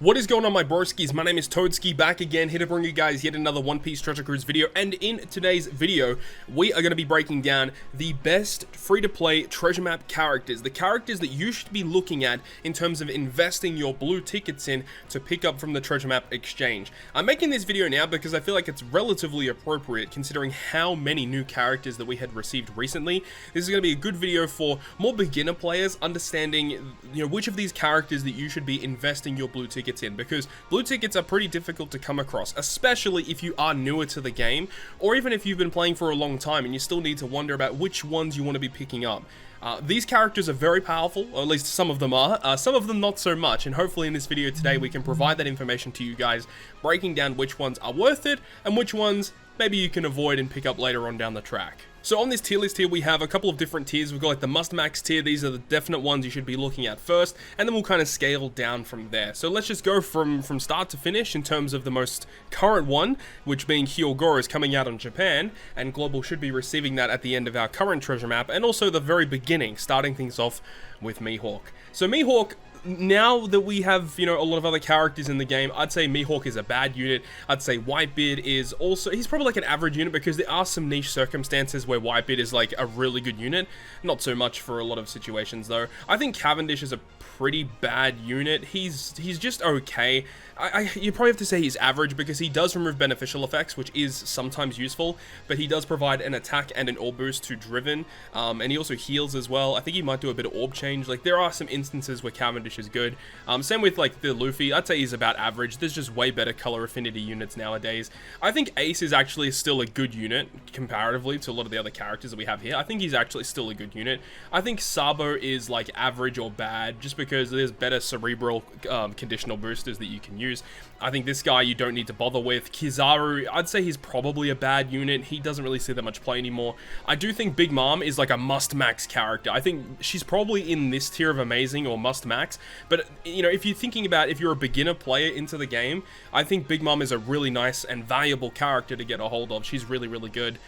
What is going on, my broskiis? My name is Toadskii, back again, here to bring you guys yet another One Piece Treasure Cruise video. And in today's video, we are going to be breaking down the best free-to-play treasure map characters, the characters that you should be looking at in terms of investing your blue tickets in to pick up from the treasure map exchange. I'm making this video now because I feel like it's relatively appropriate considering how many new characters that we had received recently. This is going to be a good video for more beginner players, understanding which of these characters that you should be investing your blue tickets in, because blue tickets are pretty difficult to come across, especially if you are newer to the game, or even if you've been playing for a long time and you still need to wonder about which ones you want to be picking up. These characters are very powerful, or at least some of them are, some of them not so much, and hopefully in this video today we can provide that information to you guys, breaking down which ones are worth it and which ones maybe you can avoid and pick up later on down the track. So on this tier list here, we have a couple of different tiers. We've got like the must-max tier. These are the definite ones you should be looking at first, and then we'll kind of scale down from there. So let's just go from start to finish in terms of the most current one, which being Hyogoro is coming out on Japan, and Global should be receiving that at the end of our current treasure map, and also the very beginning, starting things off with Mihawk. So Mihawk, now that we have, a lot of other characters in the game, I'd say Mihawk is a bad unit. I'd say Whitebeard is also, he's probably like an average unit, because there are some niche circumstances where Whitebeard is like a really good unit. Not so much for a lot of situations though. I think Cavendish is a pretty bad unit. He's just okay. You probably have to say he's average, because he does remove beneficial effects, which is sometimes useful, but he does provide an attack and an orb boost to Driven, and he also heals as well. I think he might do a bit of orb change. Like, there are some instances where Cavendish is good. Same with like the Luffy. I'd say he's about average. There's just way better color affinity units nowadays. I think Ace is actually still a good unit comparatively to a lot of the other characters that we have here. I think he's actually still a good unit. I think Sabo is like average or bad, just because there's better cerebral conditional boosters that you can use. I think this guy you don't need to bother with. Kizaru, I'd say he's probably a bad unit. He doesn't really see that much play anymore. I do think Big Mom is like a must-max character. I think she's probably in this tier of amazing or must-max. But, if you're thinking about if you're a beginner player into the game, I think Big Mom is a really nice and valuable character to get a hold of. She's really, really good.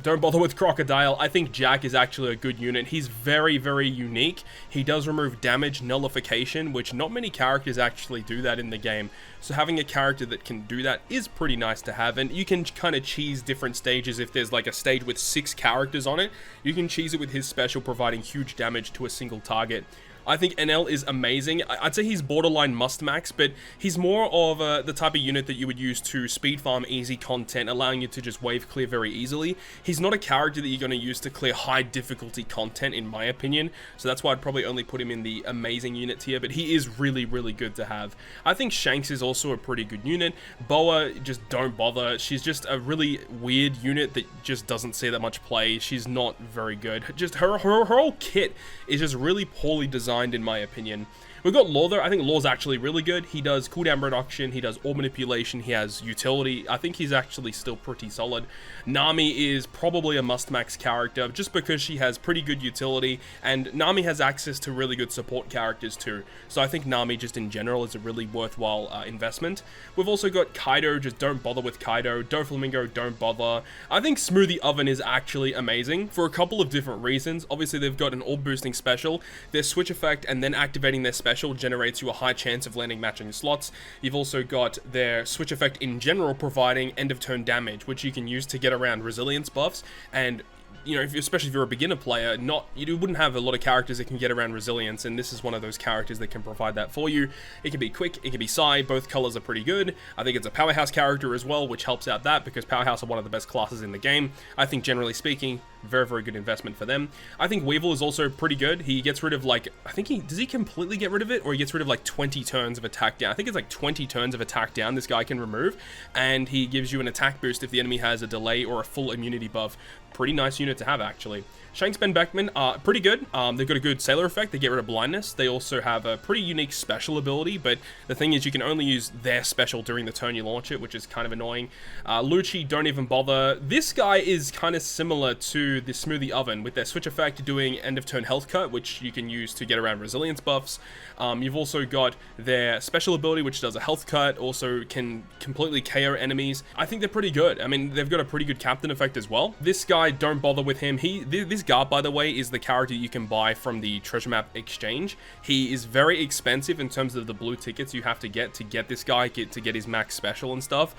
Don't bother with Crocodile. I think Jack is actually a good unit. He's very, very unique. He does remove damage nullification, which not many characters actually do that in the game. So having a character that can do that is pretty nice to have, and you can kind of cheese different stages. If there's like a stage with 6 characters on it, you can cheese it with his special, providing huge damage to a single target. I think NL is amazing. I'd say he's borderline must-max, but he's more of the type of unit that you would use to speed farm easy content, allowing you to just wave clear very easily. He's not a character that you're going to use to clear high difficulty content, in my opinion, so that's why I'd probably only put him in the amazing unit tier, but he is really, really good to have. I think Shanks is also a pretty good unit. Boa, just don't bother. She's just a really weird unit that just doesn't see that much play. She's not very good. Just her whole kit is just really poorly designed, in my opinion. We've got Law though. I think Law's actually really good. He does cooldown reduction, he does orb manipulation, he has utility. I think he's actually still pretty solid. Nami is probably a must-max character, just because she has pretty good utility, and Nami has access to really good support characters too. So I think Nami just in general is a really worthwhile investment. We've also got Kaido. Just don't bother with Kaido. Doflamingo, don't bother. I think Smoothie Oven is actually amazing for a couple of different reasons. Obviously, they've got an orb boosting special. Their switch effect and then activating their special generates you a high chance of landing matching slots. You've also got their switch effect in general, providing end of turn damage, which you can use to get around resilience buffs. And especially if you're a beginner player, you wouldn't have a lot of characters that can get around resilience, and this is one of those characters that can provide that for you. It can be quick, it can be Psy, both colors are pretty good. I think it's a powerhouse character as well, which helps out that, because powerhouse are one of the best classes in the game. I think generally speaking, very, very good investment for them. I think Weevil is also pretty good. He gets rid of does he completely get rid of it, or he gets rid of like 20 turns of attack down? I think it's like 20 turns of attack down this guy can remove, and he gives you an attack boost if the enemy has a delay or a full immunity buff. Pretty nice unit to have, actually. Shanks Ben Beckman are pretty good. They've got a good sailor effect. They get rid of blindness. They also have a pretty unique special ability, but the thing is you can only use their special during the turn you launch it, which is kind of annoying. Lucci, don't even bother. This guy is kind of similar to the Smoothie Oven, with their switch effect doing end of turn health cut, which you can use to get around resilience buffs. You've also got their special ability, which does a health cut, also can completely KO enemies. I think they're pretty good. I mean, they've got a pretty good captain effect as well. This guy, don't bother with him. This his Garb, by the way, is the character you can buy from the treasure map exchange. He is very expensive in terms of the blue tickets you have to get this guy, to get his max special and stuff.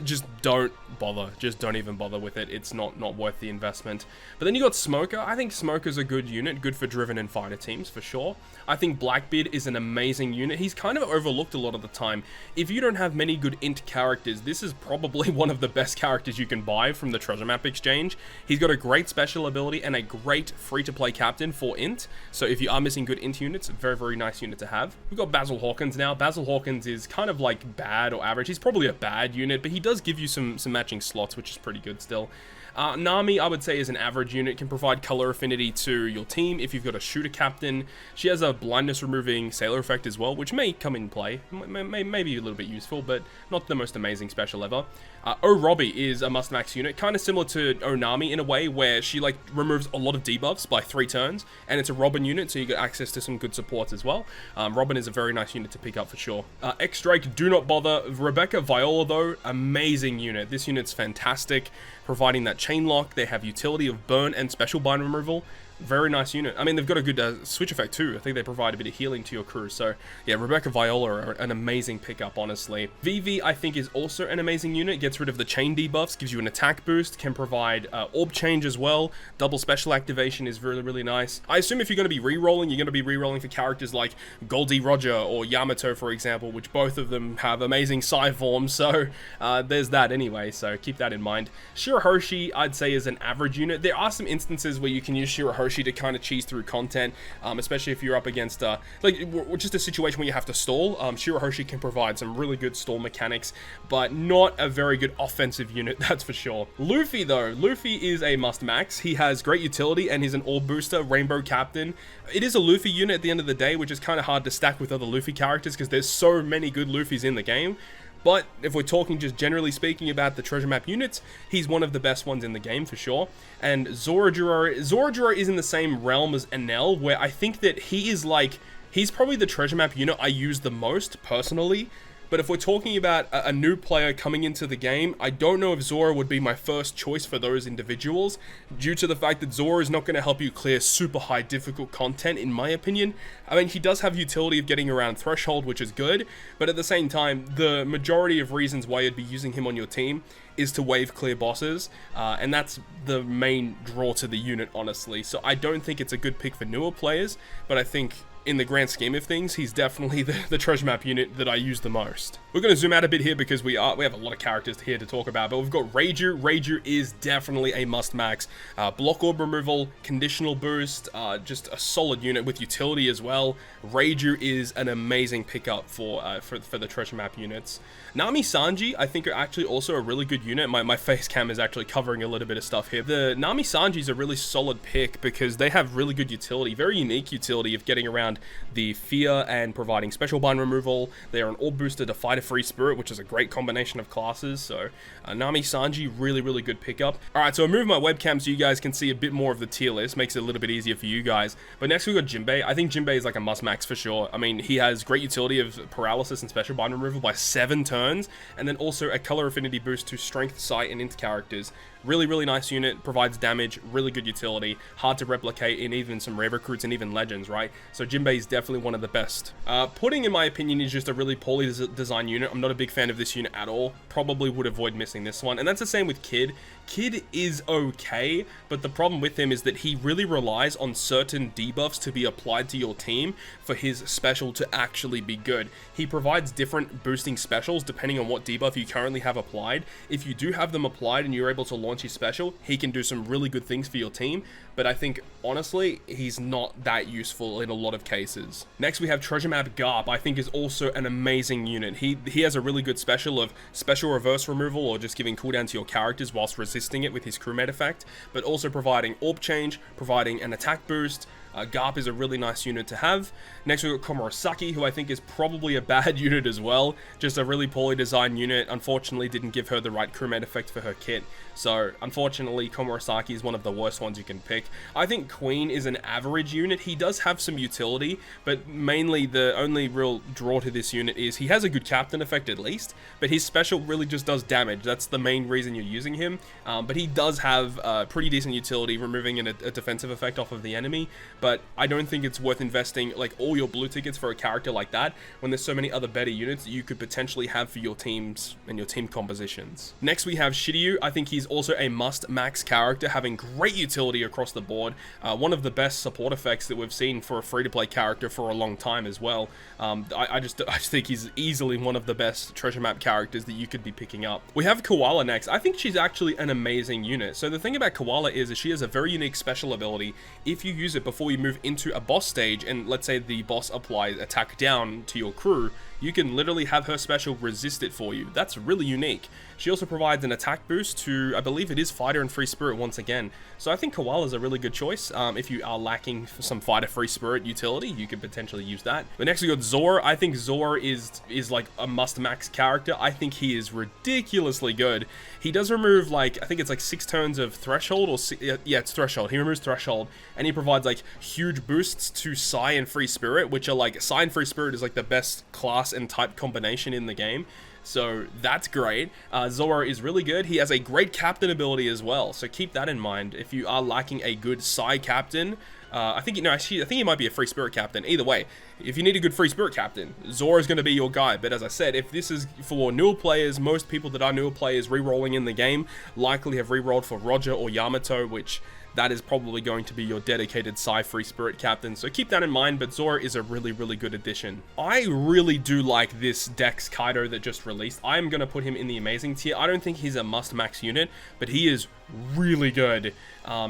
Just don't bother. Just don't even bother with it. It's not worth the investment. But then you got Smoker. I think Smoker's a good unit, good for driven and fighter teams for sure. I think Blackbeard is an amazing unit. He's kind of overlooked a lot of the time. If you don't have many good int characters, this is probably one of the best characters you can buy from the treasure map exchange. He's got a great special ability and a great free-to-play captain for int. So if you are missing good int units, very, very nice unit to have. We've got Basil Hawkins now. Basil Hawkins is kind of like bad or average. He's probably a bad unit, but he does give you some matching slots, which is pretty good still. Nami, I would say, is an average unit, can provide color affinity to your team if you've got a shooter captain. She has a blindness removing sailor effect as well, which may come in play, may be a little bit useful, but not the most amazing special ever. Robbie is a must-max unit, kind of similar to Nami in a way, where she like removes a lot of debuffs by 3 turns, and it's a Robin unit, so you get access to some good supports as well. Robin is a very nice unit to pick up for sure. X-Drake, do not bother. Rebecca Viola, though, amazing unit. This unit's fantastic, providing that chain lock. They have utility of burn and special bind removal. Very nice unit. I mean, they've got a good switch effect too. I think they provide a bit of healing to your crew. So yeah, Rebecca Viola are an amazing pickup, honestly. Vivi, I think, is also an amazing unit. Gets rid of the chain debuffs, gives you an attack boost, can provide orb change as well. Double special activation is really, really nice. I assume if you're going to be re-rolling, you're going to be re-rolling for characters like Goldie Roger or Yamato, for example, which both of them have amazing psi forms. So there's that anyway, so keep that in mind. Shirahoshi, I'd say, is an average unit. There are some instances where you can use Shirahoshi to kind of cheese through content, especially if you're up against like just a situation where you have to stall. Shirahoshi can provide some really good stall mechanics, but not a very good offensive unit, that's for sure. Luffy, though, Luffy is a must max. He has great utility and he's an orb booster, rainbow captain. It is a Luffy unit at the end of the day, which is kind of hard to stack with other Luffy characters because there's so many good Luffys in the game. But if we're talking just generally speaking about the treasure map units, he's one of the best ones in the game for sure. And Zoroark is in the same realm as Enel, where I think that he's probably the treasure map unit I use the most personally. But if we're talking about a new player coming into the game, I don't know if Zora would be my first choice for those individuals, due to the fact that Zora is not going to help you clear super high difficult content, in my opinion. I mean, he does have utility of getting around threshold, which is good, but at the same time, the majority of reasons why you'd be using him on your team is to wave clear bosses, and that's the main draw to the unit, honestly. So I don't think it's a good pick for newer players, but I think in the grand scheme of things, he's definitely the treasure map unit that I use the most. We're going to zoom out a bit here because we have a lot of characters here to talk about, but we've got Reiju. Reiju is definitely a must-max. Block orb removal, conditional boost, just a solid unit with utility as well. Reiju is an amazing pickup for the treasure map units. Nami Sanji, I think, are actually also a really good unit. My face cam is actually covering a little bit of stuff here. The Nami Sanji is a really solid pick because they have really good utility, very unique utility of getting around the fear and providing special bind removal. They are an orb booster to fight a free spirit, which is a great combination of classes. So Nami Sanji, really, really good pickup. Alright, so I moved my webcam so you guys can see a bit more of the tier list, makes it a little bit easier for you guys. But next we got Jinbei. I think Jinbei is like a must max for sure. I mean, he has great utility of paralysis and special bind removal by 7 turns, and then also a color affinity boost to strength, sight, and int characters. Really, really nice unit, provides damage, really good utility, hard to replicate in even some rare recruits and even legends, right? So Jinbei is definitely one of the best. Pudding, in my opinion, is just a really poorly designed unit. I'm not a big fan of this unit at all. Probably would avoid missing this one. And that's the same with Kid. Kid is okay, but the problem with him is that he really relies on certain debuffs to be applied to your team for his special to actually be good. He provides different boosting specials depending on what debuff you currently have applied. If you do have them applied and you're able to launch his special, he can do some really good things for your team, but I think, honestly, he's not that useful in a lot of cases. Next, we have Treasure Map Garp. I think is also an amazing unit. He has a really good special of special reverse removal, or just giving cooldown to your characters whilst resisting it with his crewmate effect, but also providing orb change, providing an attack boost, Garp is a really nice unit to have. Next we've got Komurasaki, who I think is probably a bad unit as well. Just a really poorly designed unit. Unfortunately, didn't give her the right crewmate effect for her kit. So, unfortunately, Komurasaki is one of the worst ones you can pick. I think Queen is an average unit. He does have some utility, but mainly the only real draw to this unit is he has a good captain effect at least, but his special really just does damage. That's the main reason you're using him. But he does have pretty decent utility, removing a defensive effect off of the enemy. But I don't think it's worth investing like all your blue tickets for a character like that when there's so many other better units that you could potentially have for your teams and your team compositions. Next we have Shiryu. I think he's also a must max character, having great utility across the board. One of the best support effects that we've seen for a free-to-play character for a long time as well. I just think he's easily one of the best treasure map characters that you could be picking up. We have Koala next. I think she's actually an amazing unit. So the thing about Koala is she has a very unique special ability. If you use it before you move into a boss stage, and let's say the boss applies attack down to your crew, you can literally have her special resist it for you. That's really unique. She also provides an attack boost to, I believe it is Fighter and Free Spirit once again. So I think Koala is a really good choice. If you are lacking some Fighter Free Spirit utility, you could potentially use that. But next we got Zor. I think Zor is like a must max character. I think he is ridiculously good. He does remove like, I think it's like 6 turns of Threshold, or yeah, it's Threshold. He removes Threshold, and he provides like huge boosts to Psy and Free Spirit, which are like, Psy and Free Spirit is like the best class and type combination in the game. So that's great. Zora is really good. He has a great captain ability as well, so keep that in mind if you are lacking a good Psy captain. I think actually, I think he might be a Free Spirit captain. Either way, if you need a good Free Spirit captain, Zora is going to be your guy. But as I said, if this is for newer players, most people that are newer players re-rolling in the game likely have re-rolled for Roger or Yamato, which that is probably going to be your dedicated Psy Free Spirit captain, so keep that in mind, but Zora is a really, really good addition. I really do like this Dex Kaido that just released. I am going to put him in the amazing tier. I don't think he's a must-max unit, but he is really good.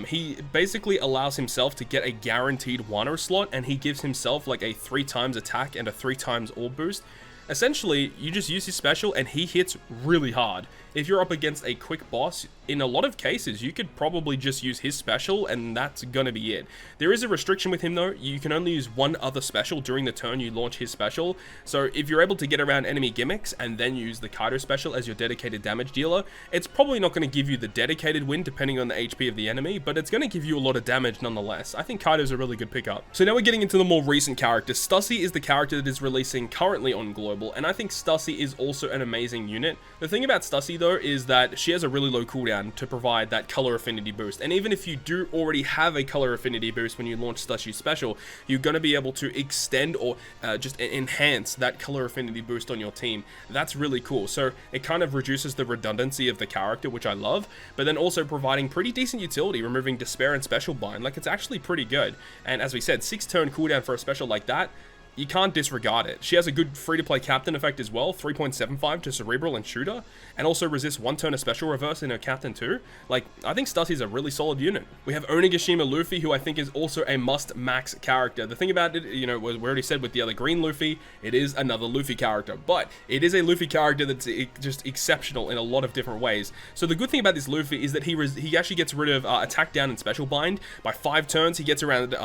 He basically allows himself to get a guaranteed Wano slot, and he gives himself like a 3 times attack and a 3 times orb boost. Essentially, you just use his special and he hits really hard. If you're up against a quick boss, in a lot of cases, you could probably just use his special and that's gonna be it. There is a restriction with him though. You can only use one other special during the turn you launch his special. So if you're able to get around enemy gimmicks and then use the Kaido special as your dedicated damage dealer, it's probably not going to give you the dedicated win depending on the HP of the enemy, but it's going to give you a lot of damage nonetheless. I think Kaido's a really good pickup. So now we're getting into the more recent characters. Stussy is the character that is releasing currently on Global, and I think Stussy is also an amazing unit. The thing about Stussy though is that she has a really low cooldown to provide that color affinity boost, and even if you do already have a color affinity boost when you launch Stussy's special, you're going to be able to extend or just enhance that color affinity boost on your team. That's really cool. So it kind of reduces the redundancy of the character, which I love, but then also providing pretty decent utility, removing Despair and Special Bind. Like, it's actually pretty good. And as we said, 6 turn cooldown for a special like that, you can't disregard it. She has a good free-to-play captain effect as well, 3.75 to Cerebral and Shooter, and also resists 1 turn of special reverse in her captain too. Like, I think Stussy's a really solid unit. We have Onigashima Luffy, who I think is also a must-max character. The thing about it, you know, we already said with the other green Luffy, it is another Luffy character, but it is a Luffy character that's just exceptional in a lot of different ways. So the good thing about this Luffy is that he actually gets rid of attack down and special bind. By 5 turns, he gets around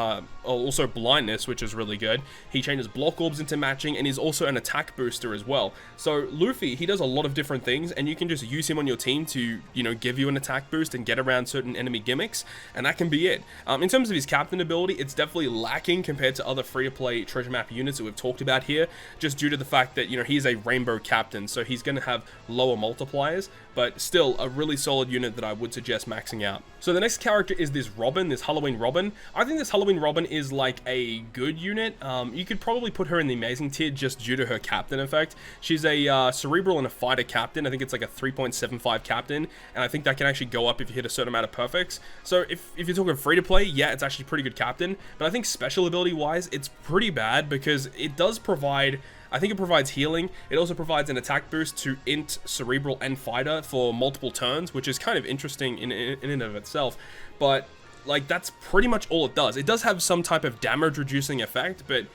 also blindness, which is really good. He changes block orbs into matching, and he's also an attack booster as well. So Luffy, he does a lot of different things, and you can just use him on your team to, you know, give you an attack boost and get around certain enemy gimmicks, and that can be it. In terms of his captain ability, it's definitely lacking compared to other free-to-play treasure map units that we've talked about here, just due to the fact that, you know, he's a rainbow captain, so he's going to have lower multipliers, but still a really solid unit that I would suggest maxing out. So the next character is this Robin, this Halloween Robin. I think this Halloween Robin is like a good unit. You could probably put her in the amazing tier just due to her captain effect. She's a cerebral and a fighter captain. I think it's like a 3.75 captain, and I think that can actually go up if you hit a certain amount of perfects. So if you're talking free to play, yeah, it's actually pretty good captain, but I think special ability wise, it's pretty bad because it does provide, I think it provides healing. It also provides an attack boost to int, cerebral, and fighter for multiple turns, which is kind of interesting in and of itself. But like, that's pretty much all it does. It does have some type of damage reducing effect, but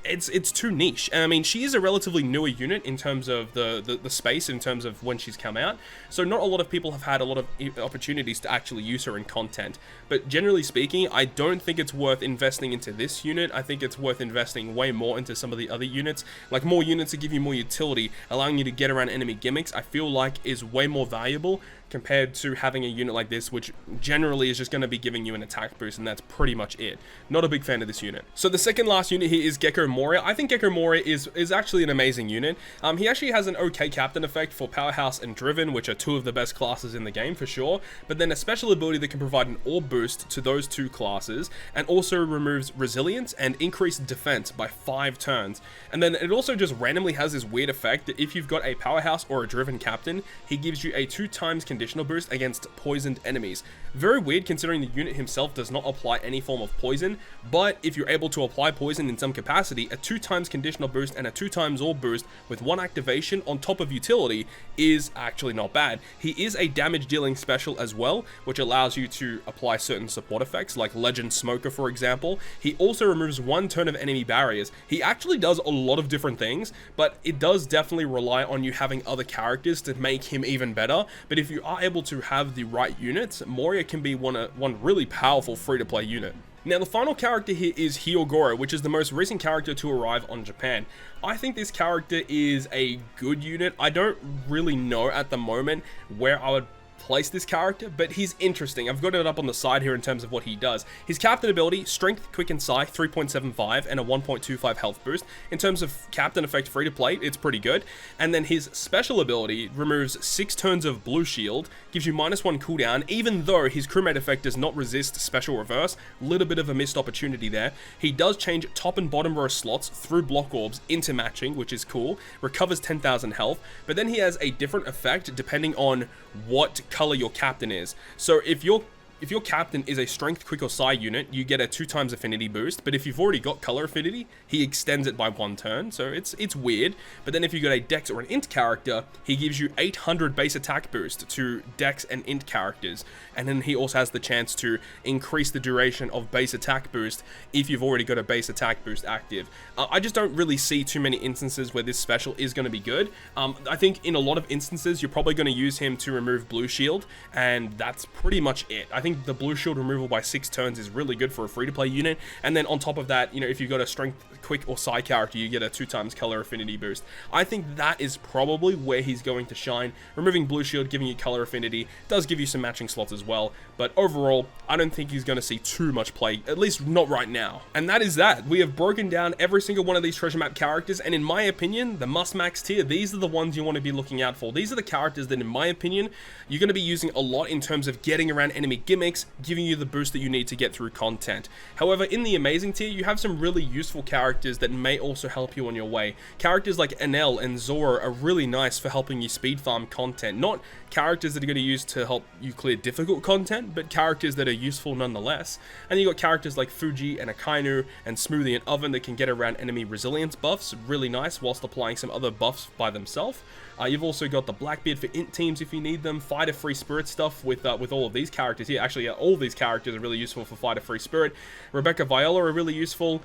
it's too niche. And I mean, she is a relatively newer unit in terms of the space, in terms of when she's come out. So not a lot of people have had a lot of opportunities to actually use her in content. But generally speaking, I don't think it's worth investing into this unit. I think it's worth investing way more into some of the other units. Like more units to give you more utility, allowing you to get around enemy gimmicks, I feel like is way more valuable compared to having a unit like this, which generally is just going to be giving you an attack boost, and that's pretty much it. Not a big fan of this unit. So the second last unit here is Gekko Mori. I think Gekko Mori is actually an amazing unit. He actually has an okay captain effect for Powerhouse and Driven, which are two of the best classes in the game for sure, but then a special ability that can provide an orb boost to those two classes, and also removes resilience and increased defense by 5 turns. And then it also just randomly has this weird effect that if you've got a Powerhouse or a Driven captain, he gives you a 2 times conditional boost against poisoned enemies. Very weird considering the unit himself does not apply any form of poison, but if you're able to apply poison in some capacity, a 2 times conditional boost and a 2 times orb boost with 1 activation on top of utility is actually not bad. He is a damage dealing special as well, which allows you to apply certain support effects like Legend Smoker, for example. He also removes 1 turn of enemy barriers. He actually does a lot of different things, but it does definitely rely on you having other characters to make him even better. But if you are able to have the right units, Mori can be one really powerful free-to-play unit. Now, the final character here is Hyogoro, which is the most recent character to arrive on Japan. I think this character is a good unit. I don't really know at the moment where I would place this character, but he's interesting. I've got it up on the side here in terms of what he does. His captain ability, Strength, Quick and Psi, 3.75 and a 1.25 health boost. In terms of captain effect free to play, it's pretty good. And then his special ability removes 6 turns of blue shield, gives you -1 cooldown, even though his crewmate effect does not resist special reverse. Little bit of a missed opportunity there. He does change top and bottom row slots through block orbs into matching, which is cool. Recovers 10,000 health, but then he has a different effect depending on what color your captain is. So if your captain is a Strength, Quick or Psi unit, you get a 2 times affinity boost, but if you've already got color affinity, he extends it by 1 turn, so it's weird. But then if you got a Dex or an Int character, he gives you 800 base attack boost to Dex and Int characters, and then he also has the chance to increase the duration of base attack boost if you've already got a base attack boost active. I just don't really see too many instances where this special is going to be good. I think in a lot of instances, you're probably going to use him to remove blue shield, and that's pretty much it. I think the blue shield removal by 6 turns is really good for a free-to-play unit, and then on top of that, you know, if you've got a Strength, Quick or Psi character, you get a 2 times color affinity boost. I think that is probably where he's going to shine. Removing blue shield, giving you color affinity, does give you some matching slots as well, but overall, I don't think he's going to see too much play, at least not right now. And that is that. We have broken down every single one of these treasure map characters, and in my opinion, the must-max tier, these are the ones you want to be looking out for. These are the characters that, in my opinion, you're going to be using a lot in terms of getting around enemy gimmicks, giving you the boost that you need to get through content. However, in the amazing tier, you have some really useful characters that may also help you on your way. Characters like Enel and Zoro are really nice for helping you speed farm content. Not characters that are going to use to help you clear difficult content, but characters that are useful nonetheless. And you got characters like Fuji and Akainu and Smoothie and Oven that can get around enemy resilience buffs, really nice, whilst applying some other buffs by themselves. You've also got the Blackbeard for int teams if you need them, fighter free spirit stuff with all of these characters here. Actually, all of these characters are really useful for fighter free spirit. Rebecca Viola are really useful.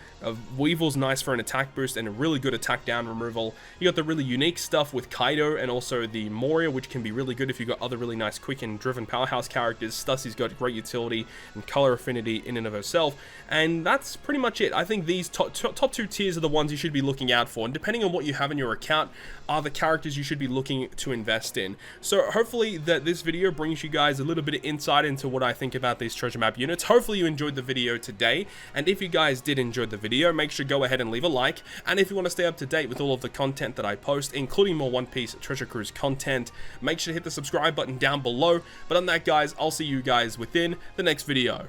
Weevil's nice for an attack boost and a really good attack down removal. You got the really unique stuff with Kaido and also the Moria, which can be really good if you've got other really nice quick and driven powerhouse characters. Stussie's got great utility and color affinity in and of herself. And that's pretty much it. I think these top 2 tiers are the ones you should be looking out for, and depending on what you have in your account are the characters you should be looking to invest in. So hopefully that this video brings you guys a little bit of insight into what I think about these treasure map units. Hopefully you enjoyed the video today, and if you guys did enjoy the video, make sure to go ahead and leave a like. And if you want to stay up to date with all of the content that I post, including more One Piece Treasure Cruise content, make sure to hit the subscribe button down below. But on that, guys, I'll see you guys within the next video.